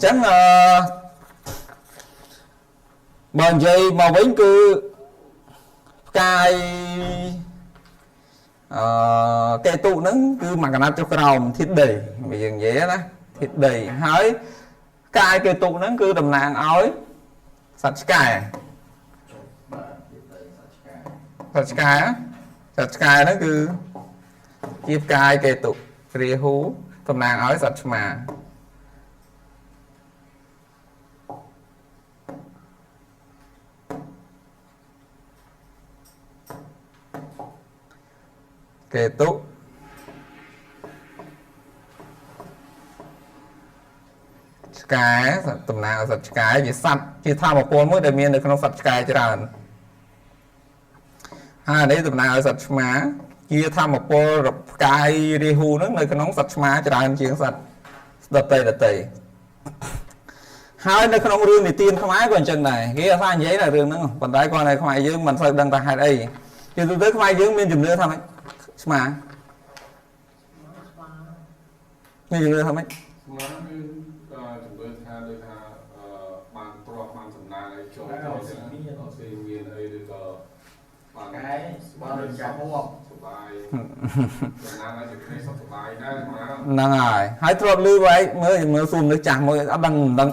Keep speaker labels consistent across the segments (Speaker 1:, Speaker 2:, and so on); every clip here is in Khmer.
Speaker 1: chẳng bọn dây mà vẫn cứ cái cây tụ nó cứ mặc cái cho cái thiết đầy bây giờ dễ đó thiết đầy hỏi cái cây tụ nó cứ đầm nàng ói sạch cài á sạch cài nó cứ chiếc cài cây tụ rìa hú đầm nàng ói sạch mà cây tụ cái tầm nào sạch cái gì sạch chỉ tham một con mới để miên được không sạch cái cho rằng đấy tầm nào sạch má chia tham một con cái đi hù nước nơi không sạch má cho rằng chuyện sạch đợt tây hai nơi không rương thì tiên không ai còn chân này cái là pha giấy là rương nữa còn đấy con này không ai dưới mình phải đăng tại hai đây thì tôi tới không ai dưới miên dùm nữa thôi mà miên dùm nữa thôi mấy năng rồi hãy thua lưu vậy mới xùm nước chẳng mới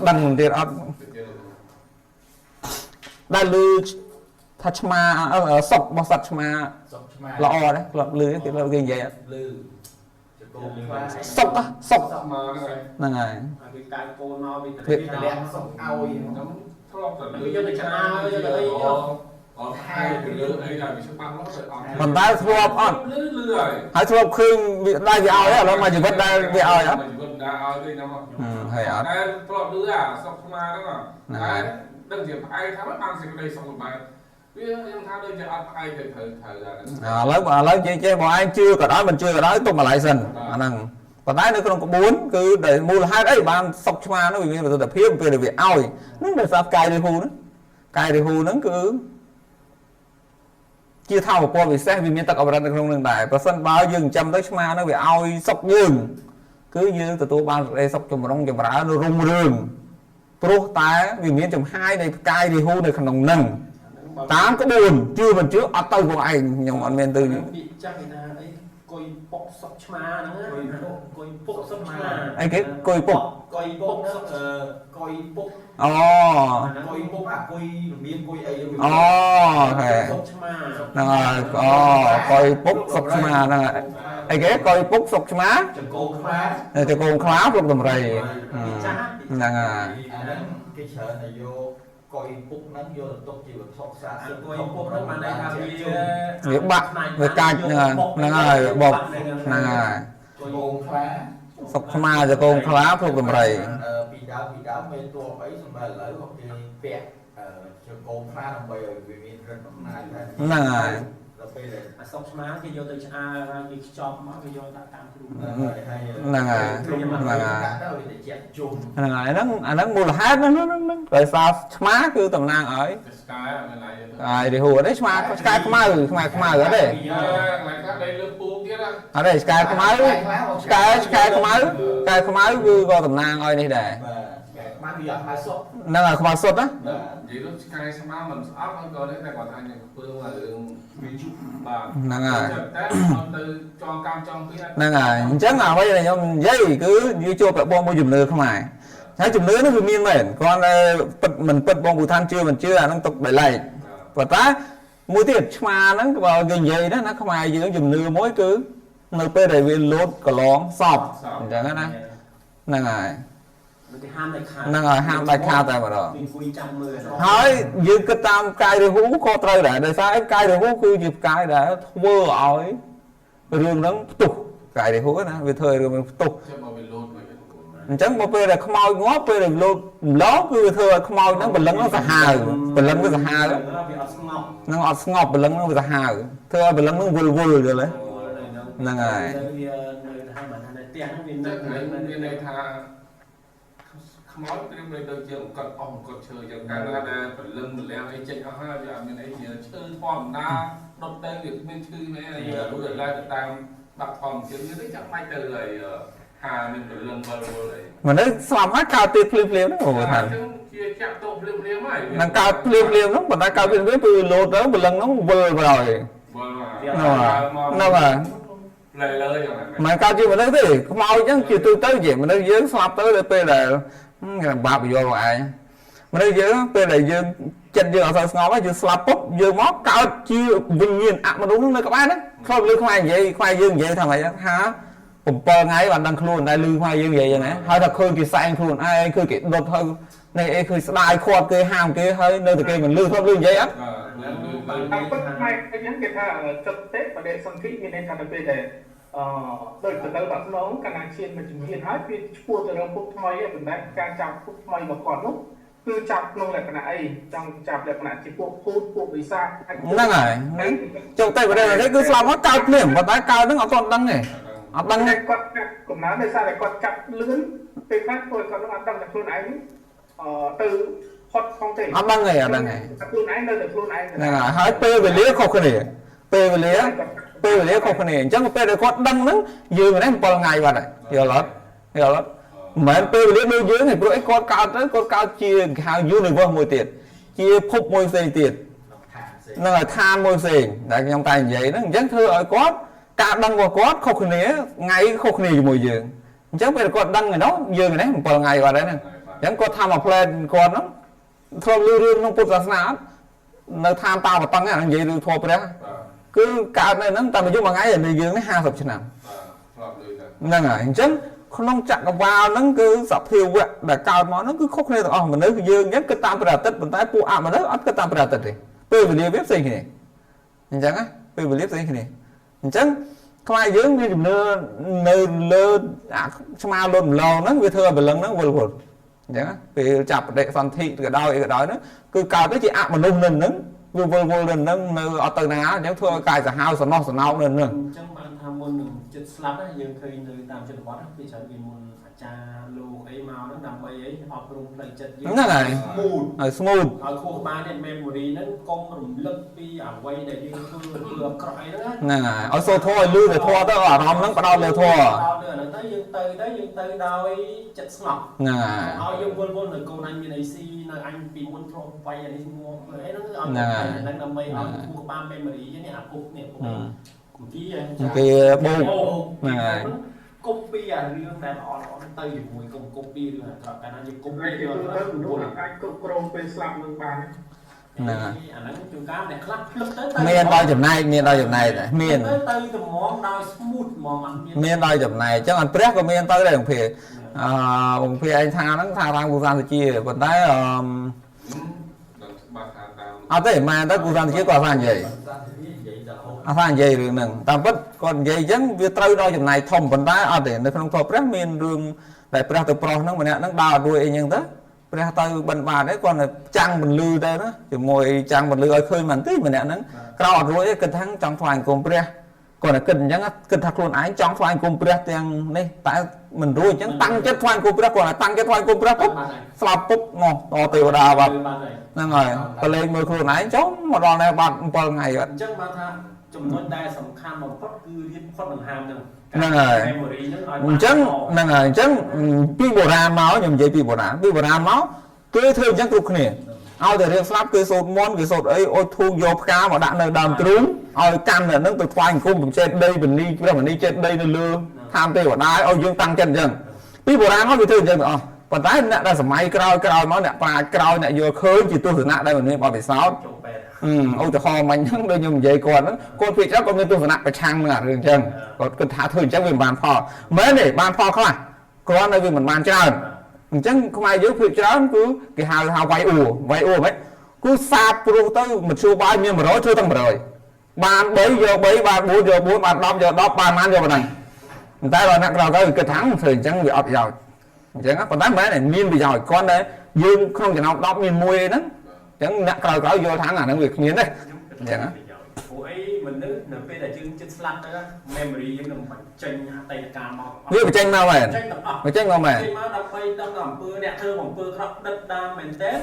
Speaker 1: đăng tiền ấp đa lưu touch ma sọc bao sạch mà lọ đấy lọt lưu cái lọ gây vậy sọc năng rồi còn ta thua on hãy thua khương bị đai bị ao đấy là mà chỉ vẫn đai bị ao đó hay á lớn chơi bọn anh chưa cả đó mình chưa cả đó tung mà lại sân năng còn tái nữa không có bốn cứ để mua là hai đấy bạn sọc ma nó vì tôi tập hiếm về việc ao nó là sao cài đi hù nữa cài đi hù nó cứ chia thao một con vì xe vì miền tây ở bên trong đường đại và sân bao dừng chăm tới ma nó bị ao sọc dừng cứ như từ tôi ban đây sọc cho một đông chầm rã nó rung rừng pro tá vì miền chầm hai này cài đi hù này khăn đồng nâng tám có buồn chưa mình trước ở tàu của anh nhung ăn miền từ
Speaker 2: coi bọc sọc ma nữa coi bọc sọc ma
Speaker 1: anh cái coi bọc
Speaker 2: coi bọc coi bọc
Speaker 3: coi bọc à coi miên coi ấy
Speaker 1: sọc ma coi bọc sọc ma nè anh cái coi bọc sọc ma cho con khá luôn tầm rầy nè
Speaker 3: cái sợ này vô coi bút nắng vô là tốt chỉ được sọc xa
Speaker 2: coi bút nó mà đây là
Speaker 1: việc bạn về cạch nè rồi bột nè sọc ma cho con khá luôn tầm rầy
Speaker 3: bị đá mê tua ấy xong rồi lỡ không thì bẹt cho con khá làm bày vì miền rất là
Speaker 1: nè
Speaker 2: sọc má cái vô từ cha cái chọc má cái vô ta tam
Speaker 1: nó mua là hát nó tại sao má cứ tầm nang ấy thì hùa đấy má sky không má ở đây ở đây sky không má cứ coi tầm nang ơi này để năng là không sốt á năng à chắc nào bây giờ nhóm dây cứ như chua cả bom mua dùm nưa không ai thấy dùm nưa nó cứ miên mền con mình bật bom bù than chưa mình chưa nó tục đẩy lại và ta mua tiền mà nó vào gần vậy đó nó không ai giữ dùm nưa mỗi cứ nơi pe đầy viên lốt cả lón sọp chẳng hạn năng à năng rồi ham đại khao tại mà đó hỏi dư cái tam cài được hú co trời để sao em cài được hú cứ dịp cài đã vơ ỏi rương nó tục cài được hú nè vì thời rồi mình tục chẳng một pe là không mau ngó pe là lốt ló cứ thời không mau nó bình lấn nó hà bình lấn nó hà nó ngọt ngọt bình lấn nó hà thưa bình lấn nó vùi vùi rồi đấy năng rồi
Speaker 4: không nói cái này đời chưa còn còn chơi chẳng cái là phải lưng mình leo ấy chạy nó ha giờ mình ấy giờ chơi form na đột tay việc bên chơi này giờ đối lại tam đặt phòng chứ như thế chẳng may từ rồi hà mình phải lưng vào rồi
Speaker 1: mình nói làm hết cao tiền phim đó ồ thằng
Speaker 4: chia chặt tổ phim ấy
Speaker 1: năng cao phim nó mình nói cao phim với lột đó một lần nó vơ rồi nó mà mà cao chưa mình nói thế mau chứ chưa tôi tới gì mình nói dưới slap tới đây là bạc vô rồi mình nói dưới đây là dương chân dương ở sau ngó với dương slap bốc dương móc cao chưa vinh nhiên mà đúng nơi các bạn đó không lưu khoai vậy khoai dương vậy thằng này hảผมเปิดไงวันดังครูนได้ลืมควายยังไงนะเขาถ้าเคยกี่แซงครูนไอ้คือกี่โดนเธอในไอ้คือสไลด์ควอดเกยห้ามเกยเฮ้ยเนื้อตะเกยมันลืมชอบลืมยัยอ่ะ
Speaker 5: ปัจจุบันไอ้ยังเกิดว่าจุดเตะประเด็นสังเกตมีในการเป็นแต่โดยแต่แบบน้องการเชียนมันจึงเห็นให้เป็นพวกเราพวกทำไมเป็นแบบการจับพวกทำไมมาก่อนนู้นคือจับลงแหลกขนาดไอ้จับแหลกขนาดที่พวกพูดพวกวิซ่า
Speaker 1: นั่นไงจงเตะประเด็นอะไรคือสลับว่าเกาเปลี่ยนว่าตายเกาต้องเอาต้นดังไงเอาดังไง
Speaker 5: ก็กลุ่มนั้นวิซ่าเลยก็จับเลื่อนเป็นแค่ตัวก็ต้องเอาดังจากครูไหนtừ hot không thể
Speaker 1: เอาดังไงเอาดังไง
Speaker 5: ครูไหนเลยแต่ครูไหน
Speaker 1: นั่นไงหายเปย์ไปเลี้ยเขาคนนี้เปย์ไปเลี้ยเขาคนนี้จังเปย์ได้ก็ดังนั้นยืนมันได้พอไงวะเนี่ยเดี๋ยวรถเหมือนเปย์ไปเลี้ยดูยืนให้พวกไอ้ก้อนกาวtớiก้อนกาวchiaหายืนหนึ่งมวยtiền chia phúc môi xây tiềnนั่นแหละทานมวยxâyแต่ยังตายvậy đóจังthưa ở có cả đăng qua có khôngคนนี้ไงkhôngคนนี้อยู่มวยยืนจังไปก้อนดังไงđóยืนไงพอไงวะđấy nèจังก็ทำมาเพลนก้อนนั้นทอลือน้องพุทธศาสนาในทางตามาตั้งเนี่ยนั่นยืนดูทอไปแล้วคือการในนั้นแต่มายุ่งมาไงในยืนไม่50 ឆ្នាំนั่นไงจังน้องจักรวาลนั้นคือสับเทียวะแต่การมอนั้นคือคบในตัวมันนึกยืนยันก็ตามประดับมันได้ปูอ่ะมันนึกอัดก็ตามประดับเลยเปิดวิดีโอเว็บไซต์นี่จังอ่ะเปิดวิดีโอเว็บไซต์นี่จังทำไมยืนมีจุดเนื้ออ่ะชมาลมเรานั้นวิเธอเป็นเรื่องนั้นวนจังอ่ะไปจับเด็กสันติกระดอยนั้นคือการที่จะอ่ะมันนุ่มนั่นนั้นวนนั้นเอาตัวน้าจังทั่วกายจะหาวสนอนั่น
Speaker 2: จังมันทำมุนหนึ่งจุดสลับนะยังเคยในตามจุดวัดที่ฉันมีมุนอาจารย์ลูกไอ้มานั้นนำไปไอ้ออกโรงเพลงจัดยืน
Speaker 1: นั่นไงสมูท
Speaker 2: เอาคู่บ้านเนี่ยเมมโมรีนั้นกองหลุมลึกปีอ่างไว้ได้ยังคือเรือไกลนะ
Speaker 1: นั่นไงเอาโซ่ทั่วลือเลยทั่วตั้งแต่รอมนั้นก็ดาวเลยทั่ว
Speaker 2: ดาวเดือนนั้นได้ยังเตยดาวไอ้จัดสลับ
Speaker 1: นั่นไง
Speaker 2: เอายังวนเลยกูนั่นมีในซีในอันปีมุนโทรไปอันนี้งัวไอ้นั่นเอานั่นนำไปเอาคู่บ้านเมมโมรีเนี่ยปุ๊บเนี่ย
Speaker 1: cái bông
Speaker 2: copy à riêng này họ tây mùi công copy rồi cái này như copy rồi
Speaker 5: cái chrome bên slab lưng bàn
Speaker 1: nè
Speaker 2: miền
Speaker 1: đôi chùm này miền đôi chùm này chắc anh press của miền tới đây đồng phía anh tha thang của gian thì chia còn tới thế mà tới của gian thì chia quả phan gì phan gì rồi nè tao bắt còn gì chứ việc tới đôi chùm này thông còn tới để nó không thọ press miền đường để press từ pro nó mà nè nó đào đuôi nhưng thế ra tay bên bà đấy còn là trang mình lư đây đó thì ngồi trang mình lư ở khơi mình tí mình nè nó cao rồi cái tháng trong thoại cùng pre còn là kinh chẳng kinh thật luôn ái trong thoại cùng pre tiền đây tại mình rồi chẳng tăng chất thoại cùng pre còn là tăng chất thoại cùng preปุ๊บ slapปุ๊บ ngon to tiêu đà vào nên rồi ta lên mười khuôn ái chóng mà đòn này bạn bao ngày vậy
Speaker 2: chắc mà tha chùm nôn đai sầm kham mà phát cứ liên phát bằng hàm nữa
Speaker 1: นั่นไงจังนั่นไงจังพี่โบราณเมาส์อย่างเจพี่โบราณเมาส์คือเธอจังกรุกเนี่ยเอาแต่เรื่องสลับคือสูตรม้วนคือสูตรไอ้โอ้ทูโยกามาดักในดำตรุ้งเอากันเนี่ยนั่งตัวควายกุ้งผมเช็ดได้เป็นนี่เรื่องมันนี่เช็ดได้ในเรือทำเตะว่าได้เอายืงตั้งจันจังพี่โบราณเขาคือเธอจังอ๋อปัจจัยเนี่ยได้สมัยกราวเมาส์เนี่ยปลากราวเนี่ยโยเคยจีตัวถึงหน้าได้แบบนี้พอไปซ้อมเอาแต่คอมันยังได้ยังใหญ่ก่อนนั้นคนผิดแล้วก็มีตัวสนับไปช่างน่ะเรื่องจังก็กระถาถึงจังเป็นบานพอเมื่อเนี่ยบานพอเขาอ่ะก็ในเป็นเหมือนบานเจ้าจังทำไมเยอะผิดเจ้ากูกี่หาไวอู่ไหมกูซาปรูเตอร์มันชูบายมีมาร้อยช่วยตั้งมาเลยบานbảy giờ bảyบาน4 giờ 4 บาน10 giờ 10 บานมันgiờบานnàyแต่เรานักเราก็กระถางถึงจังbị ọp vàoจังก็ตั้งแต่เนี่ยมีbị giỏi con đấy dương không chỉ nào đọc miền mùi đó chẳng nãy cào cào vô tháng là nó việc miếng đấy, vậy đó.
Speaker 2: Ôi mình nước nửa bên là chương trình slap đó, memory giống như một tranh tay cam màu.
Speaker 1: Biết phải tranh nào mày? Phải tranh nào mày?
Speaker 2: Tranh màu đọc bay đâm làm bưa đẹp thơ bằng bưa khóc đất đam mình tết,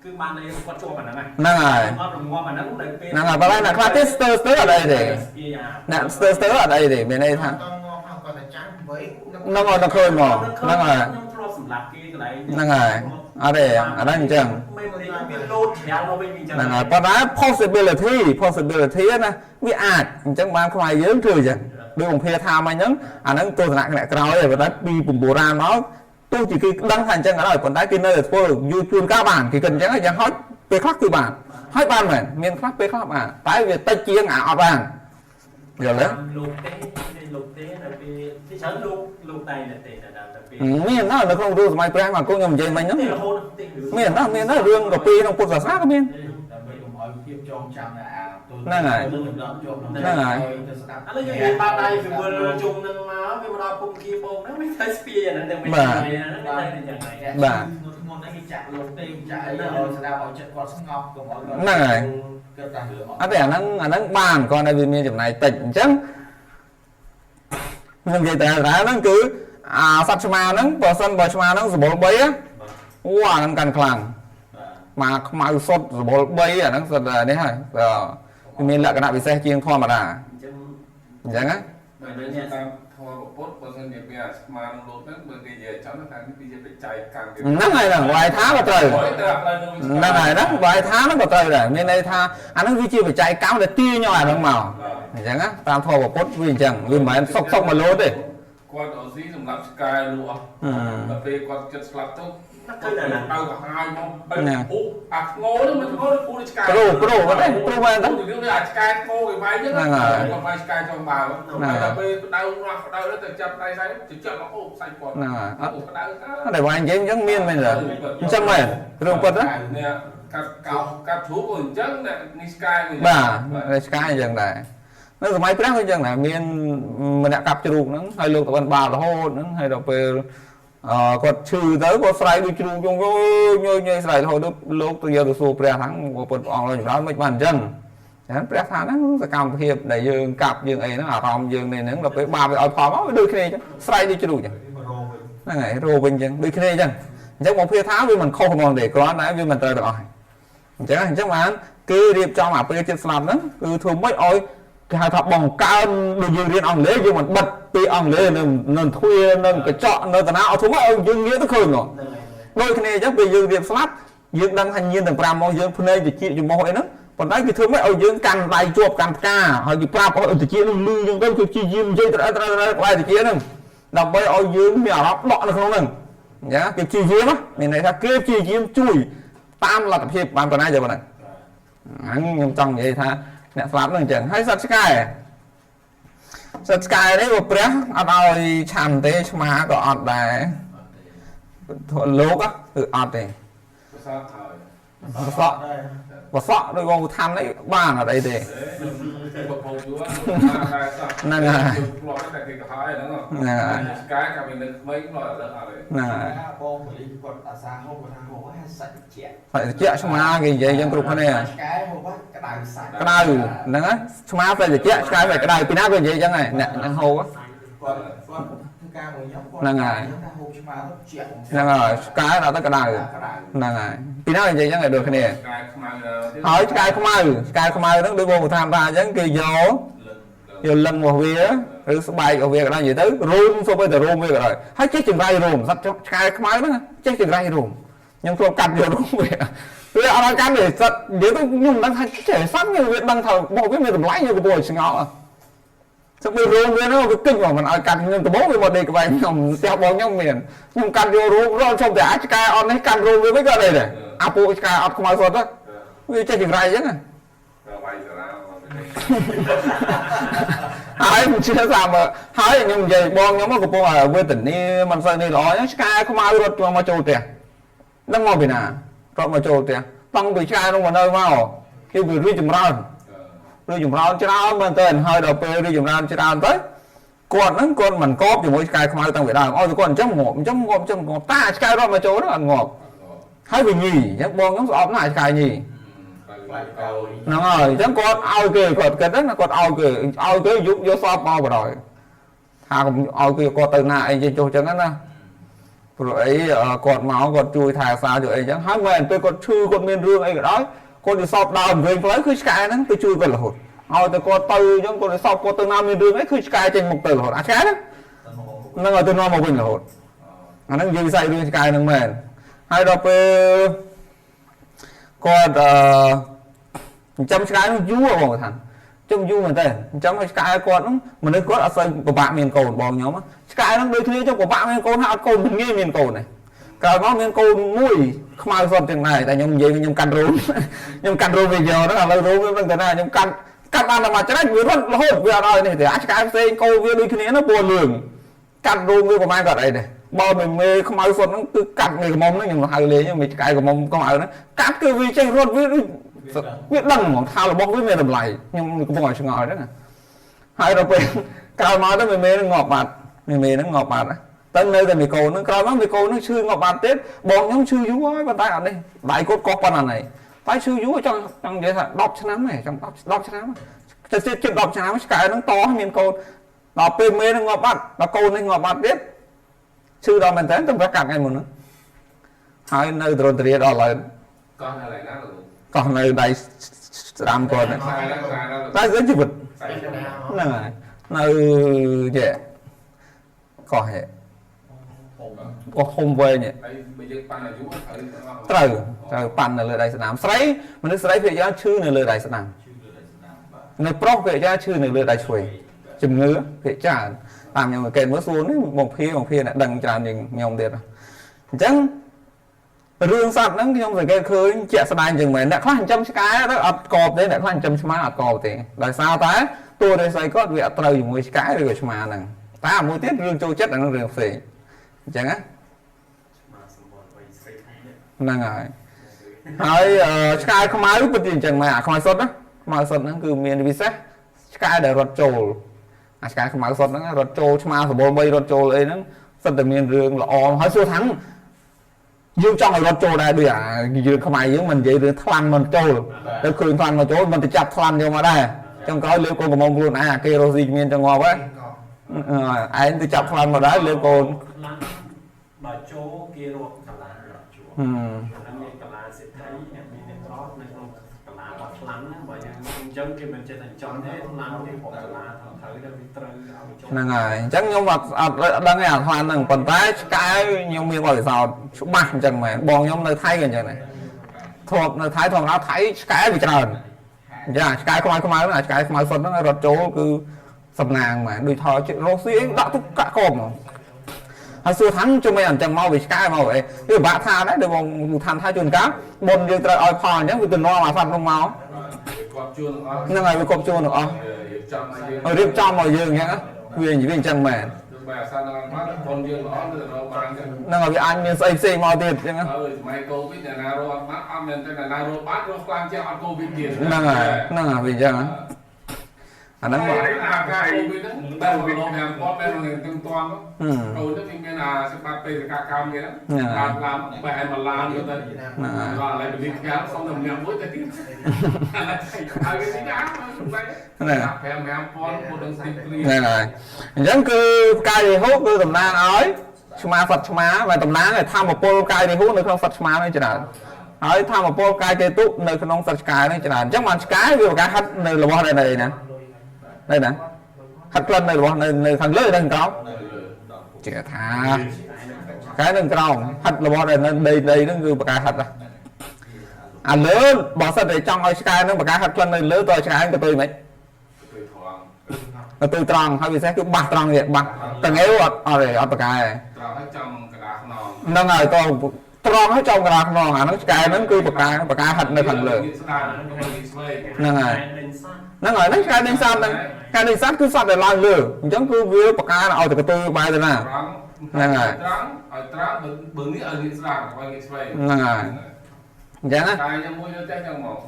Speaker 2: cứ ban này có cho bản này.
Speaker 1: Năng rồi. Năng rồi, bà là class tester ở đây để, nè tester ở đây để bên đây thằng. Nó ngồi nó khơi mỏ, năng rồi.
Speaker 2: សម្រាប់គេកន្លែង
Speaker 1: ហ្នឹងហើយអត់ទេអាហ្នឹងអញ្ចឹង
Speaker 2: memory វាលោតច្រាំមកវិញអញ្ចឹង
Speaker 1: ហ្នឹងហើយប៉ុន្តែ possibility ណាវាអាចអញ្ចឹងបានខ្មែរយើងធ្វើអញ្ចឹងដូចôngភាថាមកអញ្ចឹងអាហ្នឹងទស្សនៈអ្នកក្រោយឯងប៉ុន្តែពី9រានមកទោះជាគេដឹងថាអញ្ចឹងក៏ដោយប៉ុន្តែគេនៅតែធ្វើយូរជួនកាលបានគេគិតអញ្ចឹងយ៉ាងហោចពេលខ្លះគឺបានហើយបានមែនមានខ្លះពេលខ្លះបានតែវាតិចជាងអាអត់បានយល់ទេ
Speaker 2: លោកទេតែពេលទីច្រើនលោកតែទេតែពេល
Speaker 1: មានណានៅក្នុងរឿងសម័យព្រះមកគង់ខ្ញុំនិយាយមិញហ្នឹង
Speaker 2: រហូតតិច
Speaker 1: មានណារឿងកាពីក្នុងពុទ្ធសាសនាក៏មាន
Speaker 3: ដើម្បីកុំឲ្យភាពចងចាំអា
Speaker 1: ហ្នឹងហើយ
Speaker 3: ហ្នឹងហើយ
Speaker 2: ឥឡូវយើងមានបាត់ដៃពីវិលជុំនឹងមកវាមកដល់ពុកគីបងហ្នឹងវាទៅស្ពាយអាហ្នឹងតែមិនហ្នឹងតែយ៉ាងម៉េច
Speaker 1: បាទ
Speaker 3: មុនហ្នឹងគេចាក់លោកទេចាក់អីឲ្យស្ដាប់ឲ្យចិត្តគាត់ស្ងប់កុំឲ្យគាត់
Speaker 1: ហ្នឹងហើយ
Speaker 3: គិតតែរឿងអត់
Speaker 1: អត់ទេអាហ្នឹងបានគាត់តែវាមានចំណាយតិចអញ្ចឹងខ្ញុំនិយាយតែហ្នឹងគឺអាសត្វឆ្មាហ្នឹងបើសិនបើឆ្មាហ្នឹងសម្បុរ3អូអាហ្នឹងកាន់ខ្លាំងមកខ្មៅសុតសម្បុរ3អាហ្នឹងសិតនេះហើយវាមានលក្ខណៈពិសេសជាងធម្មតា
Speaker 2: អញ្ចឹង
Speaker 1: អញ្ចឹងណា
Speaker 4: បើនៅតាមធម៌ពុទ្ធបើសិនជាវាអាស្មានលោកហ្នឹងបើគេនិយាយចំថានេះវាបច្ច័យកម្ម
Speaker 1: ហ្នឹងហើយហ្នឹងវាយថាក៏ត្រូវហ្នឹងហើយហ្នឹងវាយថាហ្នឹងក៏ត្រូវដែរមានន័យថាអាហ្នឹងវាជាបច្ច័យកម្មដែលទាញឲ្យអាហ្នឹងមកអញ្ចឹងណាតាមធម៌ពុទ្ធវាអញ្ចឹងវាមិនមែនសុកមកលោតទេ
Speaker 4: គាត់អត់ស៊ីសម្រាប់ឆ្កែលក់ដល់ពេលគាត់ចិត្តស្លាប់ទៅ
Speaker 2: ឃើញតែណា
Speaker 4: ទៅក៏ហាយមកបើពុះអាធ្ងោហ្នឹងមិនធ្ងោទៅពុះឆ្កែ
Speaker 1: គ្រូមែនទេគ្រូមែនទេ
Speaker 4: រឿងនេះអាឆ្កែធ្ងោគេវាយចឹងគាត់វាយឆ្កែចំបាវដល់ពេលផ្ដៅងាស់ផ្ដៅទៅចាប់ដៃស្អីជិះមកអូផ្សាច់គាត់
Speaker 1: ហ្នឹងហើយអត់
Speaker 4: ផ្ដៅ
Speaker 1: តែវាយនិយាយអញ្ចឹងមានមែនទេអញ្ចឹងមែនរឿងពិតណា
Speaker 4: នេះកាត់កោកាត់ជ្រូកអញ្ចឹងនេះឆ្កែវិញ
Speaker 1: បាទឆ្កែអញ្ចឹងដែរនៅសម័យព្រះក៏អញ្ចឹងដែរមានម្នាក់កាប់ជ្រូកហ្នឹងហើយលោកតវិនបាល់រហូតហ្នឹងហើយដល់ពេលគាត់ឈឺទៅគាត់ស្រែកដូចជ្រូកជងញយស្រែករហូតលោកទៅយកទៅសួរព្រះថាពុទ្ធព្រះអង្គលោកចម្រើនមិនបានអញ្ចឹងចឹងព្រះថាហ្នឹងសកម្មភាពដែលយើងកាប់យើងអីហ្នឹងអារម្មណ៍យើងនេះហ្នឹងដល់ពេលបាបឲ្យផលមកវាដូចគ្នាអញ្ចឹងស្រែកដូចជ្រូកអញ្ចឹងហ្នឹងហើយរោវិញអញ្ចឹងដូចគ្នាអញ្ចឹងមកព្រះថាវាមិនខុសហ្មងទេគ្រាន់តែវាមិនត្រូវទាំងអស់អញ្ចឹងបានគេរៀបចំអាពេលចិត្តស្លាប់ហ្នឹងគឺធ្វើម៉េចឲ្យគេហៅថាបង្កើនដូចយើងរៀនអង់គ្លេសយើងមិនបិទពីអង់គ្លេសនៅទ្វារនៅកញ្ចក់នៅតាណាអត់ធ្វើម៉េចឲ្យយើងងាកទៅឃើញមកដូចគ្នាអញ្ចឹងពេលយើងរៀបស្លាប់យើងដឹងថាញៀនទាំង5មកយើងភ្នែកតិចចំមុះអីហ្នឹងប៉ុន្តែគេធ្វើម៉េចឲ្យយើងកាន់ដៃជាប់កាន់ផ្កាហើយគេប្រាប់ឲ្យតិចនឹងលឺយើងទៅគឺព្យាយាមនិយាយត្រូវក្បែរតិចហ្នឹងដើម្បីឲ្យយើងមានអារម្មណ៍ដកនៅក្នុងហ្នឹងអញ្ចឹងគេព្យាយាមមានន័យថាគេព្យាយាមជួយតាមលទ្ធភាពបានប៉ុណ្ណាទៅប៉ុណ្ណឹងខ្ញុំចង់និយាយថាអ្នកស្លាប់ហ្នឹងអញ្ចឹងហើយសត្វឆ្កែនេះក៏ព្រះអត់ឲ្យឆាន់ទេឆ្មាក៏អត់ដែរលោកគឺអត់ទេ
Speaker 4: ប្រសើរហើយ
Speaker 1: បសក់ដោយបងឋាននេះបានអត់អីទេ
Speaker 4: បបោយួរហ្នឹងហើយផ្លោះតែគេក៏ហើយហ្នឹងឆ្កែក៏មាននៅក្មេងផ្លោះឥឡូវអត់ទេ
Speaker 3: បងពលីគាត់អាសាហូបគាត់ថាហូបឲ្យសាច់ជា
Speaker 1: សាច់ត្រជាក់ឆ្មាគេនិយាយយ៉ាងគ្រប់គ្នា
Speaker 3: ឆ្កែហូបក្តៅសាច់
Speaker 1: ក្តៅហ្នឹងណាឆ្មាសាច់ត្រជាក់ឆ្កែវាក្តៅពីណាគេនិយាយអញ្ចឹងហើយអ្នកហូប
Speaker 3: គាត់ធ្វើការមួយខ្ញុំគាត់
Speaker 1: ហ្នឹងហើយ
Speaker 3: ថាហូបឆ្មាទៅជា
Speaker 1: ហ្នឹងហើយឆ្កែដល់ទៅក្តៅហ្នឹងហើយពីណាគេនិយាយអញ្ចឹងឲ្យដូចគ្នា
Speaker 4: ឆ្កែខ្មៅ
Speaker 1: ហើយឆ្កែខ្មៅហ្នឹងដូចបងថាអញ្ចឹងគេយកលឹងរបស់វាឬស្បែករបស់វាក៏ដោយនិយាយទៅរូមសូម្បីតែរូមវាក៏ដោយហើយចេះចង្រៃរូមសត្វឆ្កែខ្មៅហ្នឹងចេះចង្រៃរូមខ្ញុំធ្លាប់កាត់យករូមវាអត់កាន់ទេសត្វនិយាយទៅខ្ញុំមិនដឹងថាចេះសត្វវាដឹងថារបស់វាមានតម្លៃខ្ញុំក៏ពោលឆ្ងល់សឹកវារូមវានោះវាគិតមកមិនឲ្យកាត់ខ្ញុំដំបូងវាមកដេកក្បែរខ្ញុំផ្ទះបងខ្ញុំមានខ្ញុំកាត់យករូមរត់ជុំតែអាចឆ្កែអត់នេះកាត់រូមវាវិញក៏ដែរអាពួកឆ្កែអត់ខ្មៅសុទ្ធទៅវាចេះចង្រៃអញ្ចឹង
Speaker 4: វាយសារា
Speaker 1: ហើយមិនជឿថាមើលហើយខ្ញុំនិយាយបងខ្ញុំកំពុងវេទនាមិនសូវនេះល្អឆ្កែខ្មៅរត់មកចូលផ្ទះដឹងមកពីណារត់មកចូលផ្ទះតាំងពីឆ្កែនោះមកនៅមកគេវារីចម្រើនច្រើនមែនតើហើយដល់ពេលរីចម្រើនច្រើនទៅគាត់ហ្នឹងគាត់មិនកប់ជាមួយឆ្កែខ្មៅតាំងពីដើមឲ្យគាត់អញ្ចឹងងាប់តាឆ្កែរត់មកចូលហ្នឹងអត់ងាប់ហើយវាញីអញ្ចឹងបងខ្ញុំស្អប់ណាស់ឆ្កែញី ហ្នឹងហើយអញ្ចឹងគាត់ឲ្យគេគាត់គិតណាគាត់ឲ្យគេយកសពមកបដ ாய் ថាកុំឲ្យគេគាត់ទៅណាអីចេះចុះអញ្ចឹងណាព្រោះអីគាត់មកគាត់ជួយថែសារជួយអីអញ្ចឹងហើយមិនពេលគាត់ឈឺគាត់មានរឿងអីក៏ដោយគាត់ទៅសពដើមវិញផ្លូវគឺឆ្កែហ្នឹងទៅជួយគាត់រហូតឲ្យតែគាត់ទៅអញ្ចឹងគាត់ទៅសពគាត់ទៅណាមានរឿងអីគឺឆ្កែចេញមកទៅរហូតអាឆ្កែហ្នឹងហើយទៅនាំមកវិញរហូត អាហ្នឹងយើងវិស័យរឿងឆ្កែហ្នឹងមែនហើយដល់ពេលគាត់ចិញ្ចឹមឆ្កែនោះយូរបងថាចំយូរមែនទេអញ្ចឹងឲ្យឆ្កែគាត់ហ្នឹងមនុស្សគាត់អត់សូវពិបាកមានកូនបងខ្ញុំឆ្កែហ្នឹងដូចគ្នាចុះពិបាកមានកូនហើយអត់កូនងាយមានកូនទេក្រោយមកមានកូនមួយខ្មៅសុទ្ធទាំងដែរតែខ្ញុំនិយាយខ្ញុំកាត់រូបខ្ញុំកាត់រូបវីដេអូហ្នឹងឥឡូវរូបខ្ញុំទៅណាខ្ញុំកាត់បានតែមួយច្រេចវារត់រហូតវាអត់ឲ្យនេះទេអាឆ្កែផ្សេងកូនវាដូចគ្នានោះពណ៌លឿងកាត់រូបវាប្រហែលក៏អីដែរបើមេខ្មៅសុទ្ធហ្នឹងគឺកាត់មេកំមុំហ្នឹងខ្ញុំហៅលេងមេឆ្កែកំមុំកុំឲ្យហ្នឹងកាត់គឺវាចេះរត់វាដឹងហ្មងថារបស់វាមានតម្លៃខ្ញុំកំពុងឲ្យឆ្ងល់ហ្នឹងហើយដល់ពេលក្រោយមកទៅមេនឹងងាប់បាត់មេនឹងងាប់បាត់ទៅនៅតែមីកូនហ្នឹងក្រោយមកមីកូនហ្នឹងឈឺងាប់បាត់ទៀតបងខ្ញុំឈឺយូរហើយប៉ុន្តែអត់នេះដៃគាត់កោះប៉ុណ្ណាណៃតែឈឺយូរចង់និយាយថា10ឆ្នាំហ៎ចង់10ឆ្នាំទៅជិត10ឆ្នាំឆ្កែហ្នឹងតមានកូនដល់ពេលមេនឹងងាប់បាត់ដល់កូននេះងាប់បាត់ទៀតឈឺដល់មែនតើទៅប្រកាសថ្ងៃមុនហ្នឹងហើយនៅទ្រន្ទ្រាដល់ឥឡូវ
Speaker 4: កោះនៅឡើយណាលោក
Speaker 1: កោះនៅដៃស្ដាំគាត់តែស្អីជីវិតហ្នឹងហើយនៅចេះកោះហេកោះធំវែងនេះ
Speaker 4: ហើយបើយើងប៉ាន់អាយុ
Speaker 1: ត្រូវប៉ាន់នៅលើដៃស្ដាំស្រីមនុស្សស្រីភាគច្រើនឈឺនៅលើដៃស្ដាំនៅប្រុសភាគច្រើនឈឺនៅលើដៃឆ្វេងជំងឺភាគច្រើនតាមខ្ញុំកេតមើលសួរនេះបងភាអ្នកដឹងច្រើនជាងខ្ញុំទៀតអញ្ចឹងរឿងសត្វហ្នឹងខ្ញុំសង្កេតឃើញជាក់ស្ដែងចឹងមែនអ្នកខ្លះចិញ្ចឹមឆ្កែទៅអត់កបទេអ្នកខ្លះចិញ្ចឹមឆ្មាអត់កបទេដោយសារតែតួរិស័យគាត់វាអត់ត្រូវជាមួយឆ្កែឬក៏ឆ្មាហ្នឹងតែមួយទៀតរឿងចូលចិត្តហ្នឹងរឿងផ្សេងអញ្ចឹងណាហ្នឹងហើយឆ្កែខ្មៅពិតជាអញ្ចឹងមែនអាខ្មៅសុទ្ធណាខ្មៅសុទ្ធហ្នឹងគឺមានពិសេសឆ្កែដែលរត់ចូលអាឆ្កែខ្មៅសុទ្ធហ្នឹងរត់ចូលឆ្មាសម្បូរ3រត់ចូលអីហ្នឹងសិតតែមានរឿងល្អហើយសួរថាយើងចង់ឲ្យរត់ចូលដែរដូចអាយើងខ្មែរយើងមិននិយាយរឿងថ្លាន់មិនចូលទៅឃើញថ្លាន់មកចូលមិនទៅចាប់ថ្លាន់យកមកដែរចុងក្រោយលើកូនកំងខ្លួនឯងអាគេរស់ស៊ីមានចង្អប់ហ៎ឯងទៅចាប់ថ្លាន់មកដែរលើកូន
Speaker 2: បើចូលគេរត់កលារត់ចូលហ្នឹងមានកលាសេដ្ឋីមានអ្នកក្រនៅក្នុងកលាបាត់ថ្លាន់ណាបើយើងអញ្ចឹងគេមិនចេះតែចំទេថ្លាន់គេប្រកលាត្រូវទៅវាត្រូវឲ្យចូល
Speaker 1: ហ្នឹងហើយអញ្ចឹងខ្ញុំអត់ដឹងឯអាថ្លាន់ហ្នឹងប៉ុន្តែឆ្កែខ្ញុំមានបទពិសោធន៍ច្បាស់អញ្ចឹងមែនបងខ្ញុំនៅថៃក៏អញ្ចឹងដែរធ្លាប់នៅថៃធម្មតាថៃឆ្កែវាច្រើនអញ្ចឹងឆ្កែខ្មៅហ្នឹងអាឆ្កែខ្មៅសុទ្ធហ្នឹងរត់ចូលគឺសំណាងមែនដូចថយរស់ស៊ីអីដាក់ទុកកាក់កបហ្មងហើយសួរថាជុំអីអញ្ចឹងមកវាឆ្កែមកអីវាពិបាកថាដែរដូចបងថាថាជួនកាលមុនយើងត្រូវឲ្យផលអញ្ចឹងវាទៅនាំអាសត្វនោះមក
Speaker 4: គាត់ជួនអស់
Speaker 1: ហ្នឹងហើយវាគ្រប់ជួនទាំងអស់រៀបចំឲ្យយើងអញ្ចឹងវាអញ្ចឹងមែន
Speaker 4: បើអាសាដល់មកคนយើងល្អទៅរកបាន
Speaker 1: ហ្នឹងហើយវាអាចមានស្អីផ្សេងមកទៀតអញ្ចឹង
Speaker 4: ហើយសម័យកូវីដណារត់មកអត់មានតែណារត់បាត់រត់ខ្លាំងជាងអត់កូវីដទៀត
Speaker 1: ហ្នឹងហើយវាអញ្ចឹងអាហ្នឹង
Speaker 4: មកអាកាយហ្នឹងតែវាលោកតាមគាត់តែនឹងទាំងតាន់អូនទៅមានអាសម្បត្តិបេសកកម្មគេហ្នឹងតាមឡានបែរមកឡានទៅបាទឥឡូវបលិខាសុំតែម្នាក់មួយទៅទៀតហើយវាទីណាហ្នឹង5,000ពុទ្ធនឹងស្ទីព្រី
Speaker 1: ហ្នឹងហើយអញ្ចឹងគឺកាយរិហុគឺតំណាងឲ្យឆ្មាសត្វឆ្មាvàតំណាងឲ្យធម្មពលកាយរិហុនៅក្នុងសត្វឆ្មានេះច្រើនហើយធម្មពលកាយកេតុនៅក្នុងសត្វឆ្កែនេះច្រើនអញ្ចឹងបានឆ្កែវាប្រកាសហិតនៅរបស់នៅណាហិតក្លិននៅរបស់នៅខាងលើនៅក្រោមជឿថាកែនៅក្រោមហិតរបស់ដែលនៅដីហ្នឹងគឺប្រកាសហិតអាលើបើសិនតែចង់ឲ្យឆ្កែហ្នឹងប្រកាសហិតក្លិននៅលើតើឆ្កែទៅមិនទៅត្រង់ហើយពិសេសគឺបាសត្រង់ទៀតបាសតងេវអត់ប្រកាស
Speaker 4: ត្រង់ឲ្យចំកណ្ដាលខ្នង
Speaker 1: ហ្នឹងហើយក៏ត្រង់ឲ្យចំកណ្ដាលខ្នងអាហ្នឹងឆ្កែហ្នឹងគឺប្រកាសហិតនៅខាងលើហ្នឹងហើយហ្នឹងឆ្កែដេញសាត់ហ្នឹងការដេញសាត់គឺសត្វដែលឡើងលើអញ្ចឹងគឺវាប្រកាឲ្យទៅកន្ទុយបែរទៅណាហ្នឹងហើយ
Speaker 4: ត្រង់ឲ្យត្រង់បើនេះឲ្យនេះស្ដាប់ឲ្យនេះស្វែង
Speaker 1: ហ្នឹងហើយអញ្ចឹងណា
Speaker 4: ឆ្កែយ៉ាងមួយទៅតែចឹងមក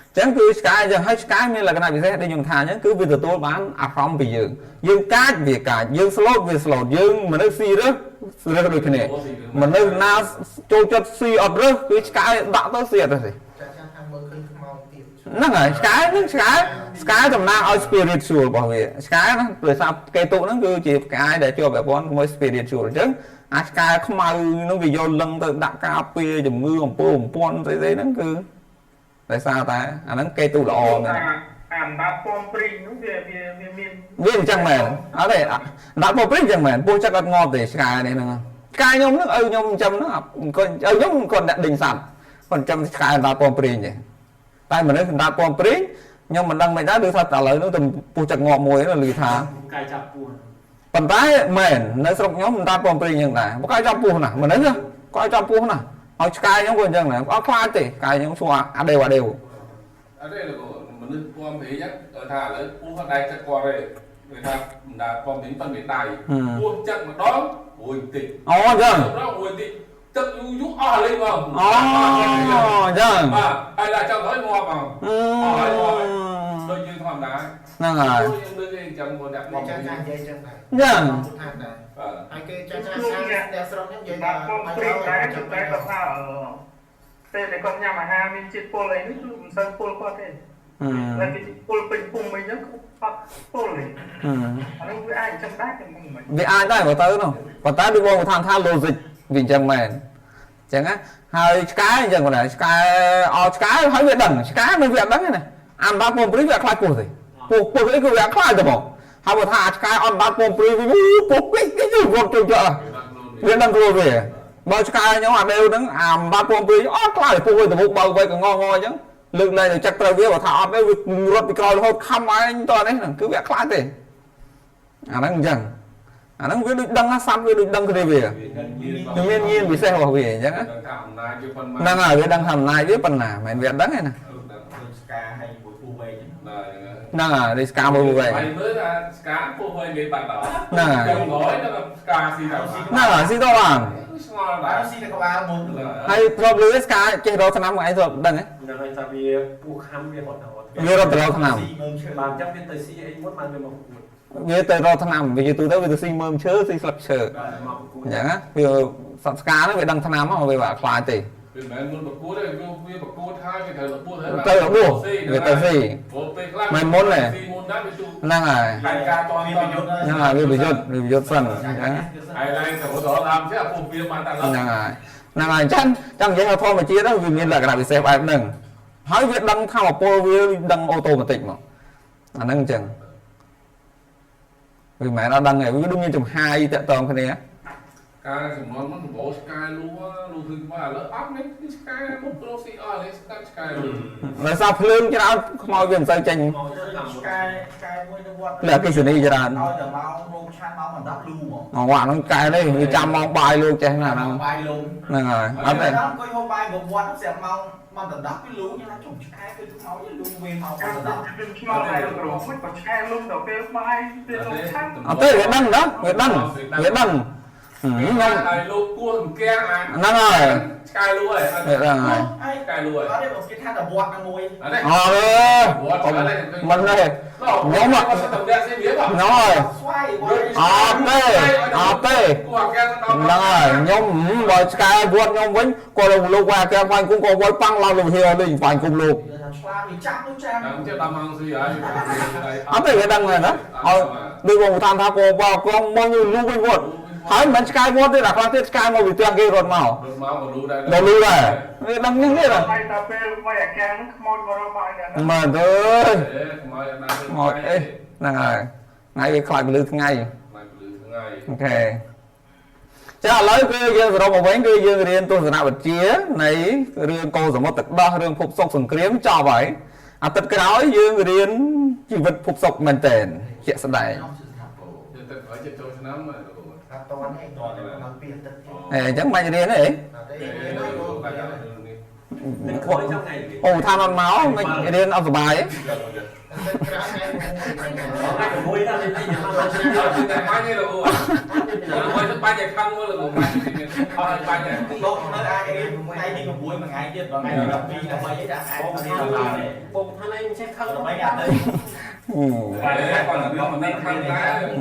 Speaker 1: អញ្ចឹងគឺឆ្កែអញ្ចឹងហើយឆ្កែមានលក្ខណៈពិសេសដូចខ្ញុំថាអញ្ចឹងគឺវាទទួលបានអារម្មណ៍ពីយើងកាចវាកាចយើងស្លូតវាស្លូតយើងមនុស្សស៊ីរើសដូចគ្នាមនុស្សណាចូលចិត្តស៊ីអត់រើសគឺឆ្កែដាក់ទៅស៊ីអត់រើសទេហ្នឹងហើយឆ្កែតំណាងឲ្យ spiritual របស់វាឆ្កែណាដោយសារកេតុហ្នឹងគឺជាផ្កាយដែលជាប់ពាក់ព័ន្ធជាមួយ spiritual អញ្ចឹងអាឆ្កែខ្មៅហ្នឹងវាយកលឹងទៅដាក់ការពារជំងឺអំពើបំពាន់ស្អីហ្នឹងគឺដោយសារតែអាហ្នឹងកេតុល្អមែន
Speaker 5: អាដាក់ពងព្រីងហ្នឹងវាមាន
Speaker 1: វាអញ្ចឹងមែនអត់ទេដាក់ពងព្រីងអញ្ចឹងមែនពោះចិត្តអត់ងាប់ទេឆ្កែនេះហ្នឹង cái nhóm nước nhóm châm nó còn nhóm còn đặt đình sẵn còn châm cái người ta pom prin vậy tại mình nói người ta pom prin nhưng mình đang mày đã đưa thật trả lời nó tầm pu chặt ngọ mùi là lì thả
Speaker 2: កាយចាប់ពួន
Speaker 1: ប៉ុន្តែមែននៅស្រុកខ្ញុំមិនតាពំព្រីយ៉ាងដែរបើកាយចាប់ពោះណាមិនដឹងកាយចាប់ពោះណាឲ្យឆ្កែខ្ញុំក៏អញ្ចឹងដែរអត់ខ្លាចទេកាយខ្ញុំឈ្មោះអាដេវអាដេវ
Speaker 4: ở đây là mình nước quan thế nhất ở thà lấy u ở đây chắc qua đây người ta đã quan đến phân biệt đài u chắc mà đó ui tị
Speaker 1: អូអញ្ចឹង
Speaker 4: đó ui tị tức u ở lên vào
Speaker 1: អូអញ្ចឹង
Speaker 4: mà ai là trong đó mua vào đôi như thằng đá
Speaker 1: ហ្នឹងហើយ
Speaker 4: đôi như chẳng mua đặt
Speaker 6: ចា
Speaker 4: mong
Speaker 6: ចា
Speaker 4: gì
Speaker 6: និយាយចឹងដែរ
Speaker 1: អញ្ចឹង
Speaker 6: ពុទ្ធថាដែរ
Speaker 4: Ờ.
Speaker 6: ហើយគេចាចាសាអ្នកស្រុកហ្នឹងនិយាយថា
Speaker 5: បងព្រីតែតែគាត់ថាពេលដែលគាត់ញ៉ាំអាហារមានជាតិពុលអីនេះគឺមិនសូវពុលគាត់ទេតែគេពុលពេញពុំអីហ្នឹងគាត់ពុលទេអានេះវាអាចចឹងដែរខ្ញុំមិន
Speaker 1: វាអាចដែរបើទៅនោះប៉ុន្តែដូចបងថាថា logic វាអញ្ចឹងមែនអញ្ចឹងណាហើយឆ្កែអញ្ចឹងគាត់ដែរឆ្កែអត់ឆ្កែហើយវាដឹងឆ្កែមិនវាអត់ដឹងទេណាអាមិនដល់ពំព្រីវាអត់ខ្លាចពោះទេពោះអីគឺវាអត់ខ្លាចទេបងហើយបើថាឆ្កែអត់ដល់ពំព្រីវាពោះគេគាត់ជួយចោល វាដឹងខ្លួនវាបើឆ្កែខ្ញុំអាដេវហ្នឹងអាមិនបាត់ពងព្រីអត់ខ្លាចពុះទៅមុខបើវៃក៏ងងអញ្ចឹងលើកលែងទៅចាក់ត្រូវវាបើថាអត់ទេវារត់ពីក្រោយរហូតខំឯងតនេះហ្នឹងគឺវាខ្លាចទេអាហ្នឹងអញ្ចឹងអាហ្នឹងវាដូចដឹងណាសัตว์វាដូចដឹងគ្នាវាមានញៀនពិសេសរបស់វាអញ្ចឹងហ្នឹងហើយវាដឹងថាអំណាចវាប៉ុណ្ណាមិនមែនវាអត់ដឹងទេណា
Speaker 3: ស្កាឲ្យមួយពូវែង
Speaker 1: ហ្នឹងហើយនេះស្កាមួយវែង
Speaker 4: mày mới là cá cô hơi bị bạn đó
Speaker 1: Nè.
Speaker 4: đừng nói nó là cá gì đâu
Speaker 1: ហ្នឹងហើយស៊ីតបាន
Speaker 4: ngon
Speaker 3: បាទ
Speaker 4: đấy
Speaker 3: ស៊ីតែក្បាលមុន
Speaker 1: ហើយធ្លាប់លឺស្កាចេះរកឆ្នាំមួយឯងធ្លាប់ដឹងទេ
Speaker 2: នឹងឲ្យថាវាពុះខំវាហត់ហត់
Speaker 1: វារត់ទៅរកឆ្នាំ
Speaker 3: ស៊ីមើលឈើ
Speaker 2: បានចឹងវាទៅស៊ីអីមុនបានវាមកប្រកួត
Speaker 1: វាទៅរកឆ្នាំវាទៅទៅវាទៅស៊ីមើមឈើស៊ីស្លឹកឈើ
Speaker 2: បានមកប្រកួត
Speaker 1: អញ្ចឹងណាវាសត្វស្កាហ្នឹងវាដឹងឆ្នាំមកវាអត់ខ្លាចទេ
Speaker 4: vì mẹ muốn bật cút đấy vì bật cút hai cái thời bật cút thế
Speaker 1: Tới là bùa, người ta gì? Mày muốn này. ហ្នឹងហើយ
Speaker 4: lại ca toàn
Speaker 1: ហ្នឹងហើយវាប្រយុទ្ធវាប្រយុទ្ធសិនអញ្ចឹង
Speaker 4: ai đây phải có đó làm chứ là phục viên mà ta
Speaker 1: ហ្នឹង
Speaker 4: làm
Speaker 1: ហើយអញ្ចឹងនិយាយថាធម្មជាតិវាមានលក្ខណៈពិសេសបែបហ្នឹងហើយវាដឹងថាអពលវាដឹងអូតូម៉ាទិកមកអាហ្នឹងអញ្ចឹងវាមិនមែនអត់ដឹងទេវាដូចមានចំហាយតាក់ទងគ្នា
Speaker 4: ca chúng nó bố sky lúa lúa thứ ba lỡ áp đấy sky một lô xì ở đấy sky luôn
Speaker 1: ដោយសារភ្លើងច្រើនខ្មោចវាមិនសូវចេញ
Speaker 3: ឆ្កែមួយនៅវត្ត
Speaker 1: លក្ខិសនីច្រើន
Speaker 3: ឲ្យតែម៉ោងរោងឆានម៉ោង10លូហ្មង
Speaker 1: អងអាហ្នឹងកែនេះវាចាំម៉ោងបាយលោកចេះណាហ្នឹង
Speaker 3: បាយលង
Speaker 1: ហ្នឹងហើយអត់ទេ
Speaker 3: ដល់អង្គុយហូបបាយមកវត្តស្រាប់ម៉ោង10គឺលូញ៉ាំជុំឆ្កែគឺខ្មោចលូវិញម៉ោង
Speaker 5: ខ្ញុំឆ្ងល់តែលោកគ្រូមិនក៏ឆ្កែលុំដល់ពេលបាយពេលលោកឆាន់
Speaker 1: អត់ទេវាដឹងណាវាដឹងខ្ញុំ
Speaker 4: này lô cua thằng kia à
Speaker 1: ហ្នឹងហើយ
Speaker 4: sky lúa
Speaker 1: វា
Speaker 4: này
Speaker 1: ដឹងហើយ
Speaker 4: sky lúa
Speaker 3: អត់ទេបើគេថាតែវត្តណាមួយ
Speaker 4: ở đây
Speaker 1: អត់ទេមិនទេ
Speaker 4: nhóm mà có tầm đẹp sẽ biết à
Speaker 1: ហ្នឹងហើយ
Speaker 3: ស្វាយ
Speaker 1: អត់ទេអត់ទេ
Speaker 4: cua kia
Speaker 1: ហ្នឹងហើយខ្ញុំបើឆ្កែវត្តខ្ញុំវិញគាត់លោកវាកែវាញ់គុំក៏វាយប៉ាំងឡើងលោកហៀលេងវាញ់គុំលោក
Speaker 3: ថាឆ្លាមវាចាប់នោះចាំ
Speaker 4: Đừng chứ đâm ăn gì vậy?
Speaker 1: អត់ទេវាដឹងហើយណាឲ្យដូចបងតាមថាក៏បើកងមកយូរលូវិញវត្តហើយមិនឆ្កែវត្តទេតែខ្លះទៀតឆ្កែមកពីទាំងគេរត់មក
Speaker 4: Đừng máu mà lú đây.
Speaker 1: ដល់លូដែរវាដឹងនេះទេ
Speaker 5: ហើយដល់ពេលវាយអាកាំងខ្មោចមករកបាយដែរ
Speaker 1: មើលទៅ
Speaker 4: Để mai em ăn
Speaker 1: មកអីហ្នឹងហើយថ្ងៃវាខ្លាចពលឺថ្ងៃ
Speaker 4: Mai lú ngày.
Speaker 1: អូខេចាឥឡូវគឺយើងសរុបមកវិញគឺយើងរៀនទស្សនវិជ្ជានៃរឿងកោសមុទ្រទឹកដោះរឿងភពសុខសង្គ្រាមចប់ហើយអាទិត្យក្រោយយើងរៀនជីវិតភពសុខមែនតើជាក់ស្ដែង
Speaker 4: Để tự hỏi cho tôi năm mà.
Speaker 6: ថាតនឯងតនមកពីទឹកទេ
Speaker 1: អញ្ចឹងមិនរៀនទេ
Speaker 6: អត់ទេ
Speaker 2: មិនខ້ອຍtrong ngày
Speaker 1: អូថាអត់មកមិនរៀនអត់សុបាយ
Speaker 6: ទឹកក្រៅឯង
Speaker 2: ngàyមួយដល់នេះញ៉ាំមក
Speaker 4: Mai như là ủa. Mai thức ba giờ không là ủa. Thôi ba giờ.
Speaker 3: លោកនៅអាចរៀនថ្ងៃទី6មួយថ្ងៃទៀតបើថ្ងៃទី12ដើម្បីឲ្យដាក់អាចរៀនឡើង
Speaker 2: ពុកថាឯងចេះខឹង
Speaker 3: ដើម្បីដាក់ទៅ
Speaker 4: Để còn là đứa mà nên khăn cái.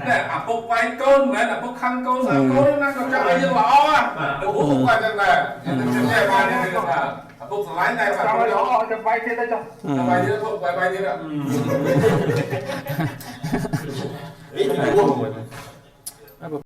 Speaker 4: Để à phục vay côn mẹ là phục khăn côn sao côn nó còn cho ai dân lõ à. Đừng phục vay chân này. Để ba đi được à. Phục lái này
Speaker 5: ចាំ
Speaker 4: phải
Speaker 5: ឲ្យ
Speaker 4: phục
Speaker 5: ល្អចាំបាយទៀតទៅចុះ
Speaker 4: vay đi phục vay đi ạ.
Speaker 3: វិញ